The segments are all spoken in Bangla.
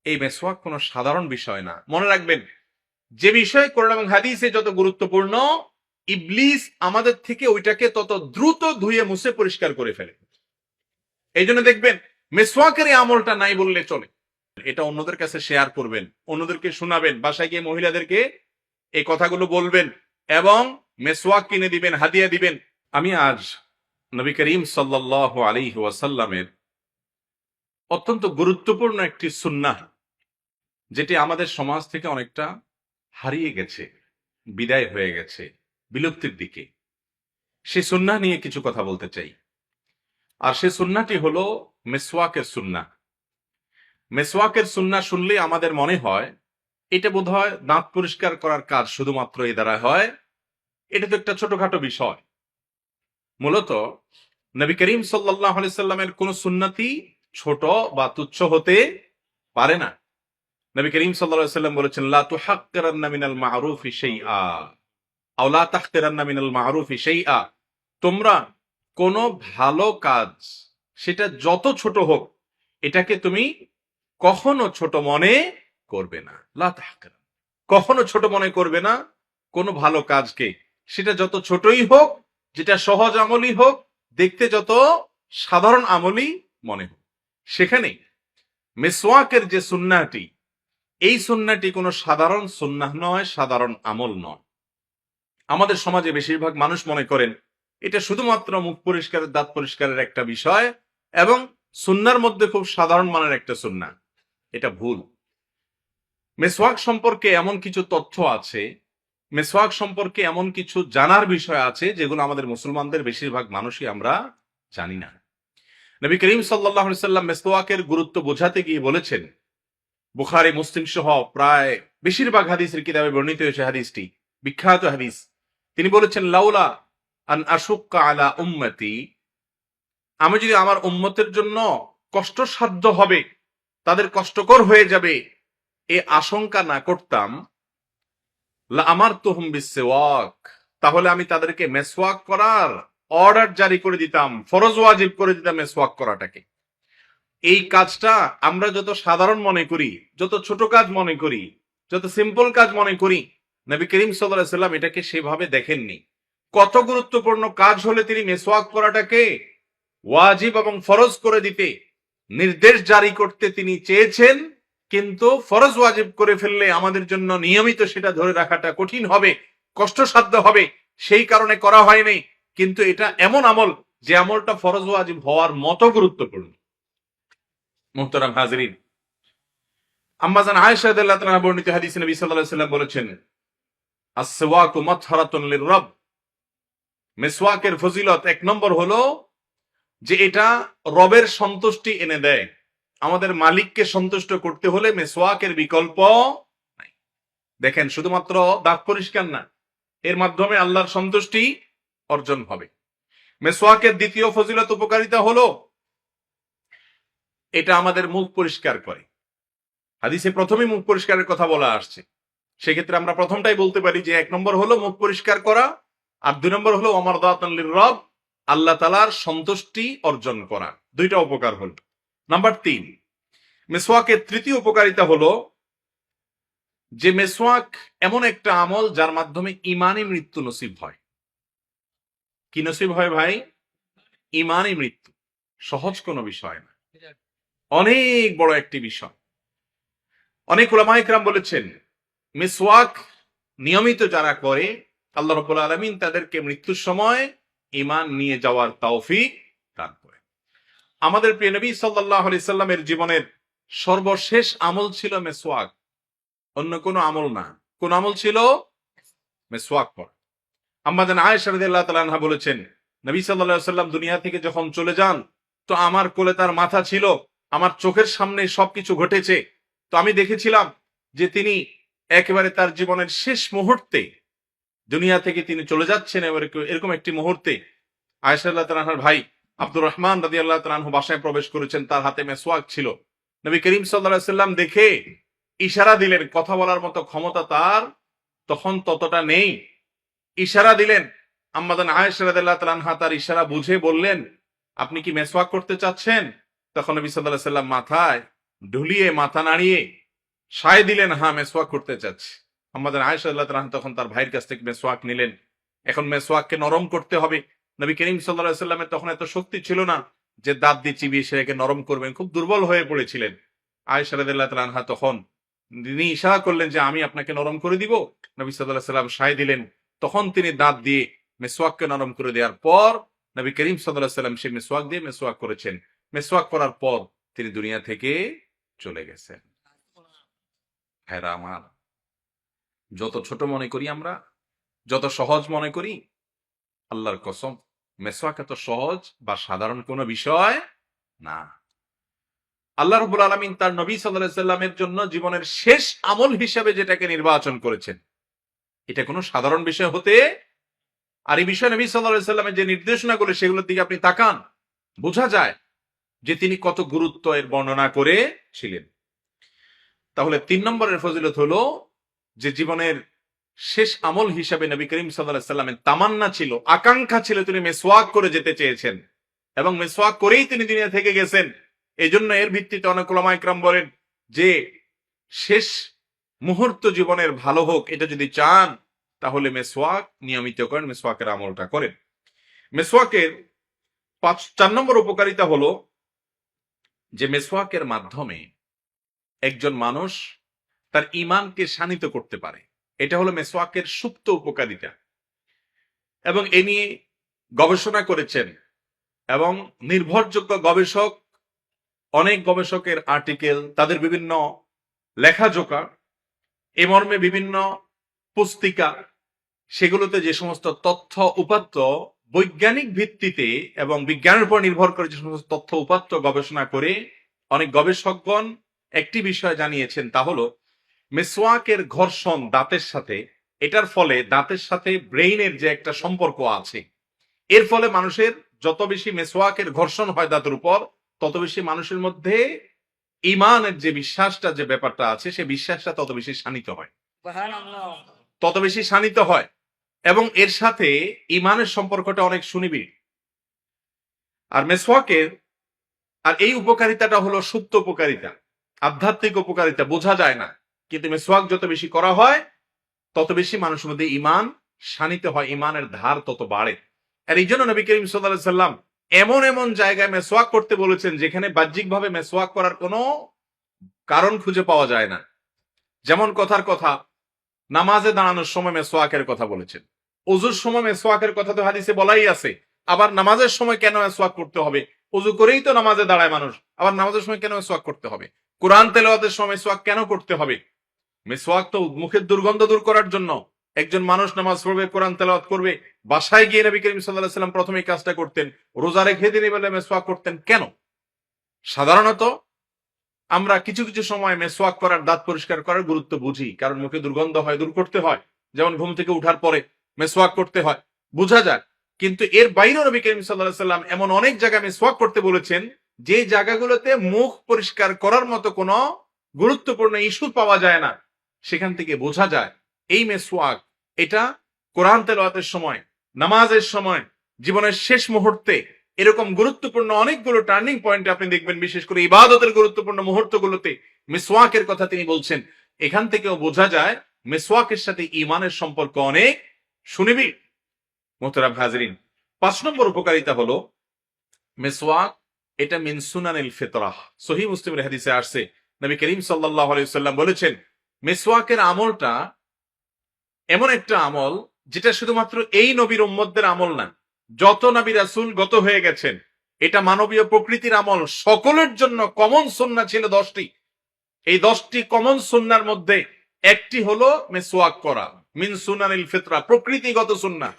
এই মেসওয়াক কোনো সাধারণ বিষয় না। মনে রাখবেন, যে বিষয় কোরআন এবং হাদিসে যত গুরুত্বপূর্ণ, ইবলিস আমাদের থেকে ওইটাকে তত দ্রুত ধুয়ে মুছে পরিষ্কার করে ফেলে। এই জন্য দেখবেন মেসওয়াকের এই আমলটা নাই বললে চলে। এটা অন্যদের কাছে শেয়ার করবেন, অন্যদেরকে শোনাবেন, বাসায় গিয়ে মহিলাদেরকে এই কথাগুলো বলবেন এবং মেসওয়াক কিনে দিবেন, হাদিয়া দিবেন। আমি আজ নবী করিম সাল্লাল্লাহু আলাইহি ওয়াসাল্লামের অত্যন্ত গুরুত্বপূর্ণ একটি সুন্নাহ, যেটি আমাদের সমাজ থেকে অনেকটা হারিয়ে গেছে, বিদায় হয়ে গেছে, বিলুপ্তির দিকে, সেই সুন্নাহ নিয়ে কিছু কথা বলতে চাই। আর সেই সুন্নাহটি হলো মেসওয়াকের সুন্নাহ। মেসওয়াকের সুন্নাহ শুনলে আমাদের মনে হয় এটা বোধহয় দাঁত পরিষ্কার করার কাজ শুধুমাত্র এই দ্বারা হয়। এটা তো একটা ছোটখাটো বিষয়। মূলত নবী করিম সাল্লাল্লাহু আলাইহি সাল্লামের কোন সুন্নতি ছোট বা তুচ্ছ হতে পারে না। নবী করিম সাল্লাল্লাহু আলাইহি সাল্লাম বলেছেন, লা তুহাক্কিরান্না মিনাল মা'রুফি শাইআ আও লা তাহকিরান্না মিনাল মা'রুফি শাইআ। তোমরা কোন ভালো কাজ, সেটা যত ছোট হোক, এটাকে তুমি কখনো ছোট মনে করবে না। লা তাহকিরান, কখনো ছোট মনে করবে না কোন ভালো কাজকে, সেটা যত ছোটই হোক, যেটা সহজ আমলই হোক, দেখতে যত সাধারণ আমলই মনে হোক। সেখানে মেসওয়াকের যে সুন্নাহটি, এই সুন্নাহটি কোনো সাধারণ সুন্নাহ নয়, সাধারণ আমল নয়। আমাদের সমাজে বেশিরভাগ মানুষ মনে করেন এটা শুধুমাত্র মুখ পরিষ্কারের, দাঁত পরিষ্কারের একটা বিষয় এবং সুন্নাহর মধ্যে খুব সাধারণ মানের একটা সুন্নাহ। এটা ভুল। মেসওয়াক সম্পর্কে এমন কিছু তথ্য আছে, মেসওয়াক সম্পর্কে এমন কিছু জানার বিষয় আছে, যেগুলো আমাদের মুসলমানদের বেশিরভাগ মানুষই আমরা জানি না। নবী করিম সাল্লাল্লাহু আলাইহি সাল্লাম মেসওয়াকের গুরুত্ব বোঝাতে গিয়ে বলেছেন, বুখারী মুসলিম সহ প্রায় বেশিরভাগ হাদিসের কিতাবে বর্ণিত হয়েছে হাদিসটি, বিখ্যাত হাদিস। তিনি বলেছেন, লাউলা আন আশুক্কা আলা উম্মতি, আমি যদি আমার উম্মতের জন্য কষ্টসাধ্য হবে, তাদের কষ্টকর হয়ে যাবে, এ আশঙ্কা না করতাম, লা আমারতুহুম বিসওয়াক, তাহলে আমি তাদেরকে মেসওয়াক করার অর্ডার জারি করে দিতাম, ফরজ ওয়াজিব করে দিতাম মেসওয়াক করাটাকে। এই কাজটা আমরা যত সাধারণ মনে করি, যত ছোট কাজ মনে করি, যত সিম্পল কাজ মনে করি, নবী করিম সাল্লাল্লাহু আলাইহি সাল্লাম এটাকে সেভাবে দেখেননি। কত গুরুত্বপূর্ণ কাজ হলে তিনি মেসওয়াক করাটাকে ওয়াজিব এবং ফরজ করে দিতে, নির্দেশ জারি করতে তিনি চেয়েছেন, কিন্তু ফরজ ওয়াজিব করে ফেললে আমাদের জন্য নিয়মিত সেটা ধরে রাখাটা কঠিন হবে, কষ্টসাধ্য হবে, সেই কারণে করা হয়নি। কিন্তু এটা এমন আমল যে আমলটা ফরজ ওয়াজিব হওয়ার মতো গুরুত্বপূর্ণ। মুহতারাম হাজরিন, আম্মাজান আয়েশা রাদিয়াল্লাহু তাআলা বর্ণিত হাদিসে নবী সাল্লাল্লাহু আলাইহি ওয়াসাল্লাম বলেছেন, আস-সিওয়াকু মাতহারাতুন লির-রাব। মেসওয়াকের ফজিলত এক নম্বর হলো যে এটা রবের সন্তুষ্টি এনে দেয়। আমাদের মালিককে সন্তুষ্ট করতে হলে মেসওয়াকের বিকল্প নাই। দেখেন, শুধুমাত্র দাঁত পরিষ্কার না, এর মাধ্যমে আল্লাহর সন্তুষ্টি অর্জন হবে। মেসওয়াকের দ্বিতীয় ফজিলত, উপকারিতা হলো এটা আমাদের মুখ পরিষ্কার করে। হাদিসে প্রথমেই মুখ পরিষ্কারের কথা বলা আসছে, সেক্ষেত্রে আমরা প্রথমটাই বলতে পারি যে এক নম্বর হলো মুখ পরিষ্কার করা, আর দুই নম্বর হলো মারদাতান লির-রাব, আল্লাহ তাআলার সন্তুষ্টি অর্জন করা। দুইটা উপকার হলো। নাম্বার 3, মেসওয়াকের তৃতীয় উপকারিতা হলো যে মেসওয়াক এমন একটা আমল যার মাধ্যমে ঈমানী মৃত্যু নসিব হয়। কি নসিব হয় ভাই? ঈমানী মৃত্যু। সহজ কোনো বিষয় না, অনেক বড় একটি বিষয়। অনেক উলামায়ে কেরাম বলেছেন, মিসওয়াক নিয়মিত যারা করে, আল্লাহ রাব্বুল আলামিন তাদেরকে মৃত্যুর সময় ঈমান নিয়ে যাওয়ার তৌফিক দান করেন। আমাদের প্রিয় নবী সাল্লাল্লাহু আলাইহি সাল্লামের জীবনের সর্বশেষ আমল ছিল মিসওয়াক, অন্য কোনো আমল না। কোন আমল ছিল? মিসওয়াক পড়া। আম্মা জান আয়েশা রাদিয়াল্লাহু তাআলা আনহা বলেছেন, নবী সাল্লাল্লাহু আলাইহি সাল্লাম দুনিয়া থেকে যখন চলে যান, তো আমার কোলে তার মাথা ছিল, আমার চোখের সামনে সবকিছু ঘটেছে। তো আমি দেখেছিলাম যে তিনি একেবারে তার জীবনের শেষ মুহূর্তে দুনিয়া থেকে তিনি চলে যাচ্ছেন, এরকম একটি মুহূর্তে আয়েশা রাদিয়াল্লাহু তাআলা আনহার ভাই আব্দুর রহমান রাদিয়াল্লাহু তাআলা আনহু বাসায় প্রবেশ করেছেন, তার হাতে মিসওয়াক ছিল। নবী করিম সাল্লাল্লাহু আলাইহি সাল্লাম দেখে ইশারা দিলেন, কথা বলার মতো ক্ষমতা তার তখন ততটা নেই। ইশারা দিলেন, আম্মা জান আয়েশা রাদিয়াল্লাহু তাআলা আনহা তার ইশারা বুঝে বললেন, আপনি কি মিসওয়াক করতে চাচ্ছেন? তখন নবী সাল্লাল্লাহু আলাইহি সাল্লাম মাথায় ঢুলিয়ে মাথা নাড়িয়ে সায় দিলেন, হ্যাঁ মেসওয়াক করতে চাচ্ছে। আমাদের আয়েশা রাদিয়াল্লাহু তাআলা তখন তার ভাইয়ের কাছ থেকে মেসওয়াক নিলেন। এখন মেসওয়াককে নরম করতে হবে। নবী করিম সাল্লাল্লাহু আলাইহি সাল্লামের তখন এত শক্তি ছিল না যে দাঁত দিয়ে চিবিয়ে সেটাকে নরম করবেন, খুব দুর্বল হয়ে পড়েছিলেন। আয়েশা রাদিয়াল্লাহু তাআলা তখন তিনি ইশারা করলেন যে আমি আপনাকে নরম করে দিব। নবী সাল্লাল্লাহু আলাইহি সাল্লাম সায় দিলেন। তখন তিনি দাঁত দিয়ে মেসওয়াককে নরম করে দেওয়ার পর নবী করিম সাল্লাল্লাহু আলাইহি সাল্লাম সেই মেসওয়াক দিয়ে মেসওয়াক করেছেন। মেসওয়াক করার পর তিনি দুনিয়া থেকে চলে গেছেন। ভাইরা আমার, যত ছোট মনে করি আমরা, যত সহজ মনে করি, আল্লাহর কসম মেসওয়াক এত সহজ বা সাধারণ কোনো বিষয় না। আল্লাহ রাব্বুল আলামিন তার নবী সাল্লাল্লাহু আলাইহি সাল্লামের জন্য জীবনের শেষ আমল হিসাবে যেটাকে নির্বাচন করেছেন, এটা কোনো সাধারণ বিষয় হতে, আর এই বিষয়ে নবী সাল্লাল্লাহু আলাইহি সাল্লামের যে নির্দেশনাগুলো সেগুলোর দিকে আপনি তাকান, বোঝা যায় যে তিনি কত গুরুত্ব এর বর্ণনা করেছিলেন। তাহলে 3 নম্বরের ফজিলত হলো যে জীবনের শেষ আমল হিসাবে নবী করিম সাল্লাল্লাহু আলাইহি সাল্লামের তামান্না ছিল, আকাঙ্ক্ষা ছিল, তিনি মেসওয়াক করে যেতে চেয়েছেন এবং মেসওয়াক করেই তিনি দুনিয়া থেকে গেছেন। এজন্য এর ভিত্তিতে অনেক উলামা ইকরাম বলেন যে শেষ মুহূর্ত জীবনের ভালো হোক, এটা যদি চান তাহলে মেসওয়াক নিয়মিত করেন, মেসওয়াকের আমলটা করেন। মেসওয়াকের 4 নম্বর উপকারিতা হলো যে মেসওয়াকের মাধ্যমে একজন মানুষ তার ঈমানকে শানিত করতে পারে। এটা হলো মেসওয়াকের সুপ্ত উপকারিতা, এবং এ নিয়ে গবেষণা করেছেন এবং নির্ভরযোগ্য গবেষক, অনেক গবেষকের আর্টিকেল, তাদের বিভিন্ন লেখাজোকা, এ মর্মে বিভিন্ন পুস্তিকা, সেগুলোতে যে সমস্ত তথ্য উপাত্ত বৈজ্ঞানিক ভিত্তিতে এবং বিজ্ঞানের উপর নির্ভর করে যে সমস্ত তথ্য উপাত্ত গবেষণা করে অনেক গবেষকগণ একটি বিষয় জানিয়েছেন, তা হলো মেসওয়াকের ঘর্ষণ দাঁতের সাথে, এটার ফলে দাঁতের সাথে ব্রেইনের যে একটা সম্পর্ক আছে, এর ফলে মানুষের যত বেশি মেসওয়াকের ঘর্ষণ হয় দাঁতের উপর, তত বেশি মানুষের মধ্যে ঈমানের যে বিশ্বাসটা, যে ব্যাপারটা আছে, সে বিশ্বাসটা তত বেশি শানিত হয়, তত বেশি শানিত হয়, এবং এর সাথে ঈমানের সম্পর্কটা অনেক সুনিবিড়। আর মেসওয়াকের আর এই উপকারিতাটা হলো সুপ্ত উপকারিতা, আধ্যাত্মিক উপকারিতা, বোঝা যায় না, কিন্তু মেসওয়াক যত বেশি করা হয় তত বেশি মানুষের মধ্যে ঈমান শানিত হয়, ঈমানের ধার তত বাড়ে। আর এই জন্য নবী করিম সাল্লাল্লাহু আলাইহি সাল্লাম এমন এমন জায়গায় মেসওয়াক করতে বলেছেন যেখানে বাহ্যিকভাবে মেসওয়াক করার কোনো কারণ খুঁজে পাওয়া যায় না। যেমন কথার কথা, নামাজে দাঁড়ানোর সময় মেসওয়াকের কথা বলেছেন, ওযুর সময় মেসওয়াকের কথা তো হাদিসে বলাই আছে। আবার নামাজের সময় কেন মেসওয়াক করতে হবে? ওযু করেই তো নামাজে দাঁড়ায় মানুষ, আবার নামাজের সময় কেন মেসওয়াক করতে হবে? কোরআন তেলাওয়াতের সময় মেসওয়াক কেন করতে হবে? মেসওয়াক তো মুখের দুর্গন্ধ দূর করার জন্য। একজন মানুষ নামাজ পড়বে, কোরআন তেলাওয়াত করবে, বাসায় গিয়ে নবী করিম সাল্লাল্লাহু আলাইহি সাল্লাম প্রথমে কাজটা করতেন, রোজা রেখে দিন বলে মেসওয়াক করতেন কেন? সাধারণত আমরা কিছু কিছু সময় মেসওয়াক করার, দাঁত পরিষ্কার করার গুরুত্ব বুঝি, কারণ মুখে দুর্গন্ধ হয়, দূর করতে হয়, যেমন ঘুম থেকে উঠার পরে মেসওয়াক করতে হয়, বোঝা যায়। কিন্তু এর বাইরেও নবী করিম সাল্লাল্লাহু আলাইহি সাল্লাম এমন অনেক জায়গায় মেসওয়াক করতে বলেছেন যে জায়গাগুলোতে মুখ পরিষ্কার করার মতো কোনো গুরুত্বপূর্ণ ইস্যু পাওয়া যায় না। সেখান থেকে বোঝা যায় এই মেসওয়াক, এটা কোরআন তেলাওয়াতের সময়, নামাজের সময়, জীবনের শেষ মুহূর্তে, এরকম গুরুত্বপূর্ণ অনেকগুলো টার্নিং পয়েন্টে আপনি দেখবেন, বিশেষ করে ইবাদতের গুরুত্বপূর্ণ মুহূর্তগুলোতে মেসওয়াকের কথা তিনি বলছেন। এখান থেকেও বোঝা যায় মেসওয়াকের সাথে ঈমানের সম্পর্ক অনেক সুনিবিড়। মোহতারাম হাজরিন, 5 নম্বর উপকারিতা হলো মেসওয়াক, এটা মিন সুনানিল ফিতরাহ। সহিহ মুসলিমের হাদিসে আসছে, নবী করিম সাল্লাল্লাহু আলাইহি ওয়াসাল্লাম বলেছেন, মেসওয়াকের আমলটা এমন একটা আমল যেটা শুধুমাত্র এই নবীর উম্মতদের আমল না, যত নবী রাসূল গত হয়ে গেছেন, এটা মানবীয় প্রকৃতির আমল, সকলের জন্য কমন সুন্নাহ ছিল 10টি। এই 10টি কমন সুন্নাহর মধ্যে একটি হলো মেসওয়াক করা, মিন সুনানিল ফিতরা, প্রকৃতিগত সুন্নাহ,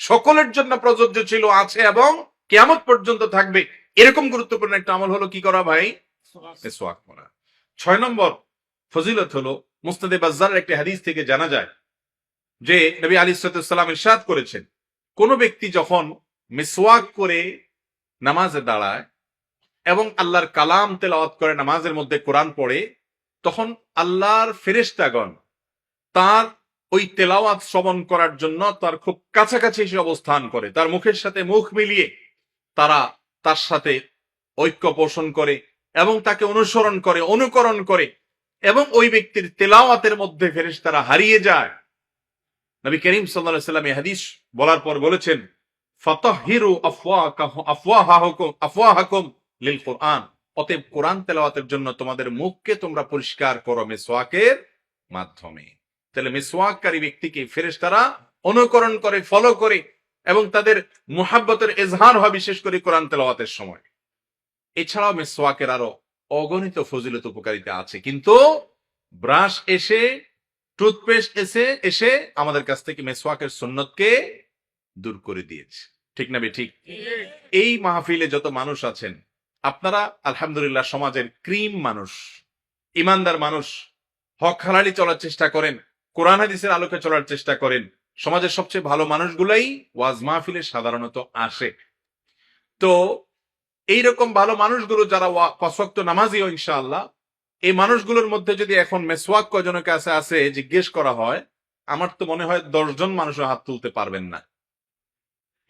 সকলের জন্য প্রযোজ্য ছিল, আছে এবং কিয়ামত পর্যন্ত থাকবে। এরকম গুরুত্বপূর্ণ একটা আমল হলো কি করা ভাই? মেসওয়াক করা। 6 নম্বর ফজিলত হলো, মুসনাদে বাজ্জারের একটি হাদিস থেকে জানা যায় যে নবী আলাইহিস সালাম ইরশাদ করেছেন, কোন ব্যক্তি যখন মিসওয়াক করে নামাজে দাঁড়ায় এবং আল্লাহর কালাম তেলাওয়াত করে, নামাজের মধ্যে কোরআন পড়ে, তখন আল্লাহর ফেরেশতাগণ তার ওই তেলাওয়াত শ্রবণ করার জন্য তার খুব কাছাকাছি এসে অবস্থান করে, তার মুখের সাথে মুখ মিলিয়ে তারা তার সাথে ঐক্য পোষণ করে এবং তাকে অনুসরণ করে, অনুকরণ করে, এবং ওই ব্যক্তির তেলাওয়াতের মধ্যে ফেরেশতারা হারিয়ে যায়। নবী করিম সাল্লাল্লাহু আলাইহি ওয়াসাল্লাম এই হাদিস বলার পর বলেছেন, ফাতাহহিরু আফওয়াহাকুম লিল কুরআন, অতএব কোরআন তেলাওয়াতের জন্য তোমাদের মুখকে তোমরা পরিষ্কার করো মিসওয়াকের মাধ্যমে। তাহলে মিসওয়াককারী ব্যক্তিকে ফেরেশতারা অনুকরণ করে, ফলো করে, এবং তাদের মুহাব্বতের ইজহার হয় বিশেষ করে কোরআন তেলাওয়াতের সময়। এছাড়াও মিসওয়াকের আরো অগণিত ফজিলত উপকারিতা আছে, কিন্তু ব্রাশ এসে, টুথপেস্ট এসে আমাদের কাছ থেকে মিসওয়াকের সুন্নতকে দূর করে দিয়েছে। ঠিক না ঠিক? এই মাহফিলে যত মানুষ আছেন আপনারা আলহামদুলিল্লাহ সমাজের ক্রিম মানুষ, ইমানদার মানুষ, হক হালালি চলার চেষ্টা করেন, কোরআন হাদিসের আলোকে চলার চেষ্টা করেন। সমাজের সবচেয়ে ভালো মানুষগুলাই ওয়াজ মাহফিলে সাধারণত আসে। তো এইরকম ভালো মানুষগুলো যারা পাঁচ ওয়াক্ত নামাজিও ইনশাআল্লাহ, এই মানুষগুলোর মধ্যে যদি এখন মেসওয়াক কয়জনের কাছে আছে জিজ্ঞেস করা হয়, আমার তো মনে হয় 10 জন মানুষও হাত তুলতে পারবেন না।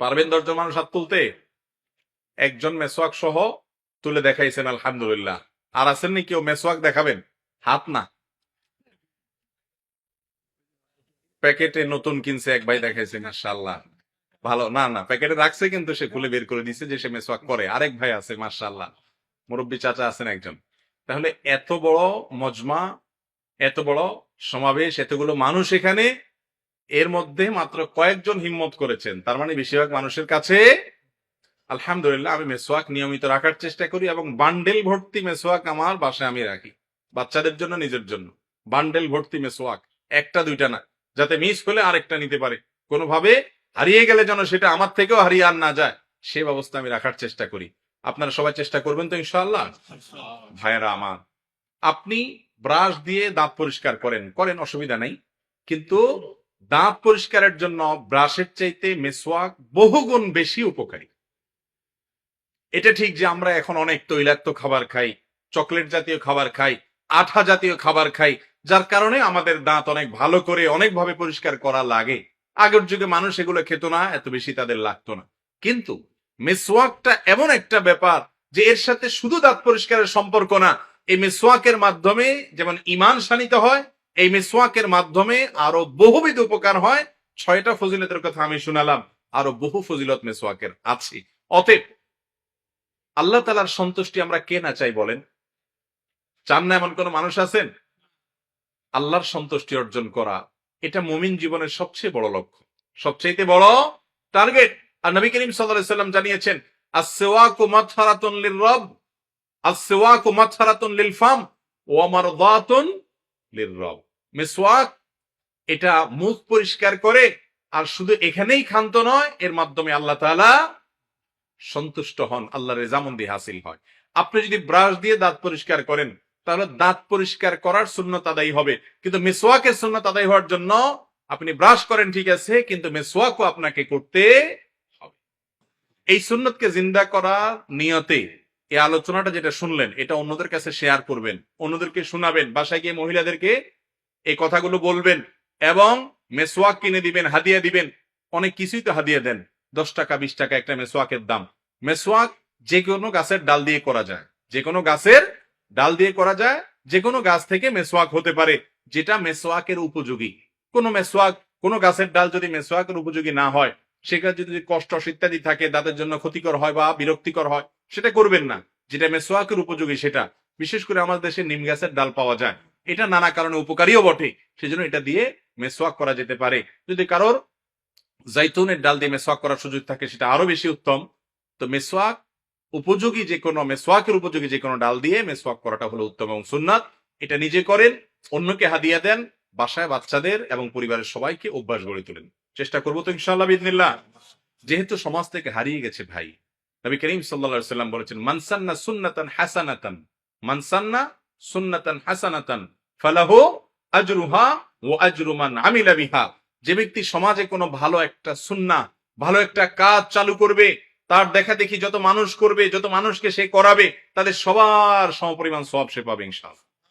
পারবেন 10 জন মানুষ হাত তুলতে? একজন মেসওয়াক সহ তুলে দেখাইছেন আলহামদুলিল্লাহ। আর আছেন নি কেউ মেসওয়াক দেখাবেন? হাত না। প্যাকেটে নতুন কিনছে এক ভাই দেখাইছে, মাশাআল্লাহ ভালো। না না, প্যাকেটে রাখছে কিন্তু সে খুলে বের করে দিছে যে সে মেসওয়াক করে। আরেক ভাই আছে মাশাআল্লাহ, মুরব্বী চাচা আছেন একজন। তাহলে এত বড় মজমা, এত বড় সমাবেশ, এতগুলো মানুষ এখানে, এর মধ্যে মাত্র কয়েকজন হিম্মত করেছেন, তার মানে বেশিরভাগ মানুষের কাছে আলহামদুলিল্লাহ। আমি মেসওয়াক নিয়মিত রাখার চেষ্টা করি এবং বান্ডেল ভর্তি মেসওয়াক আমার বাসায় আমি রাখি, বাচ্চাদের জন্য, নিজের জন্য। বান্ডেল ভর্তি মেসওয়াক, একটা দুইটা না, যাতে মিস হলে আরেকটা নিতে পারে, কোনোভাবে হারিয়ে গেলে যেন সেটা আমার থেকেও হারিয়ে আর না যায়, সে ব্যবস্থা আমি রাখার চেষ্টা করি। আপনারা সবাই চেষ্টা করবেন তো ইনশাআল্লাহ? ভাইয়েরা আমার, আপনি ব্রাশ দিয়ে দাঁত পরিষ্কার করেন অসুবিধা নাই, কিন্তু দাঁত পরিষ্কারের জন্য ব্রাশের চাইতে মেসওয়াক বহুগুণ বেশি উপকারী। এটা ঠিক যে আমরা এখন অনেক তৈলাক্ত খাবার খাই, চকলেট জাতীয় খাবার খাই, আঠা জাতীয় খাবার খাই, যার কারণে আমাদের দাঁত অনেক ভালো করে অনেকভাবে পরিষ্কার করা লাগে। আগের যুগে মানুষ এগুলো খেত না, এত বেশি তাদের লাগতো না। কিন্তু মেসওয়াকটা এমন একটা ব্যাপার যে এর সাথে শুধু দাঁত পরিষ্কারের সম্পর্ক না, এই মেসওয়াকের মাধ্যমে যেমন ঈমান শানিত হয়, এই মেসওয়াকের মাধ্যমে আরো বহুবিধ উপকার হয়। 6টা ফজিলতের কথা আমি শুনালাম, আরো বহু ফজিলত মেসওয়াকের আছে। অতএব আল্লাহ তাআলার সন্তুষ্টি আমরা কে না চাই বলেন? চান না এমন কোন মানুষ আছেন? আল্লাহর সন্তুষ্টি অর্জন করা, এটা মুমিন জীবনের সবচেয়ে বড় লক্ষ্য, সবচেয়ে বড় টার্গেট। আর নবী করিম সাল্লাল্লাহু আলাইহি ওয়াসাল্লাম জানিয়েছেন, আস-সিওয়াকু মাতহারাতুন লির-রব, আস-সিওয়াকু মাতহারাতুন লিল-ফাম ওয়া মারদাতুন লির-রব। মিসওয়াক এটা মুখ পরিষ্কার করে, আর শুধু এখানেই ক্ষান্ত নয়, এর মাধ্যমে আল্লাহ তাআলা সন্তুষ্ট হন, আল্লাহর রেজামন্দি হাসিল হয়। আপনি যদি ব্রাশ দিয়ে দাঁত পরিষ্কার করেন, তাহলে দাঁত পরিষ্কার করার সুন্নত আদায় হবে, কিন্তু মিসওয়াকের সুন্নত আদায় হওয়ার জন্য আপনি ব্রাশ করেন ঠিক আছে, কিন্তু মিসওয়াকও আপনাকে করতে হবে। এই সুন্নতকে জিন্দা করার নিয়তে এই আলোচনাটা যেটা শুনলেন, এটা অন্যদের কাছে শেয়ার করবেন, অন্যদেরকে শোনাবেন, বাসায় গিয়ে মহিলাদেরকে এই কথাগুলো বলবেন, এবং মেসওয়াক কিনে দিবেন, হাদিয়া দিবেন। অনেক কিছুই তো হাদিয়া দেন, 10 টাকা 20 টাকা একটা মেসওয়াকের দাম। মেসওয়াক যে কোনো গাছের ডাল দিয়ে করা যায়, যে কোনো গাছের ডাল দিয়ে করা যায়, যে কোনো গাছ থেকে মেসওয়াক হতে পারে যেটা মেসওয়াকের উপযোগী। কোনো গাছের ডাল যদি মেসওয়াকের উপযোগী না হয়, সেখানে যদি কষ্ট ইত্যাদি থাকে, দাঁতের জন্য ক্ষতিকর হয় বা বিরক্তিকর হয়, সেটা করবেন না। যেটা মেসওয়াকের উপযোগী সেটা, বিশেষ করে আমাদের দেশে নিম গাছের ডাল পাওয়া যায়, এটা নানা কারণে উপকারীও বটে, সেজন্য এটা দিয়ে মেসওয়াক করা যেতে পারে। যদি কারোর জাইতুনের ডাল দিয়ে মেসওয়াক করার সুযোগ থাকে, সেটা আরো বেশি উত্তম। তো মেসওয়াক উপযোগী যে কোনো, মেসওয়াকের উপযোগী যে কোনো ডাল দিয়ে মেসওয়াক করাটা হলো উত্তম এবং সুন্নাত। এটা নিজে করেন, অন্যকে হাদিয়া দেন, বাসায় বাচ্চাদের এবং পরিবারের সবাইকে অভ্যাস গড়ে তোলেন। চেষ্টা করবো তো ইনশাআল্লাহ বিইذনিল্লাহ। যেহেতু সমাজ থেকে হারিয়ে গেছে ভাই, নবী করিম সাল্লাল্লাহু আলাইহি ওয়াসাল্লাম বলেছেন, মান সান্না সুন্নাতান হাসানাতান, মান সান্না সুন্নাতান হাসানাতান ফালাহু আজরুহা ওয়া আজরু মান আমিলা বিহা। যে ব্যক্তি সমাজে কোনো ভালো একটা সুন্নাহ, ভালো একটা কাজ চালু করবে, তার দেখা দেখি যত মানুষ করবে, যত মানুষকে সে করাবে, তাদের সবার সমপরিমাণ সওয়াব সে পাবে ইনশাআল্লাহ।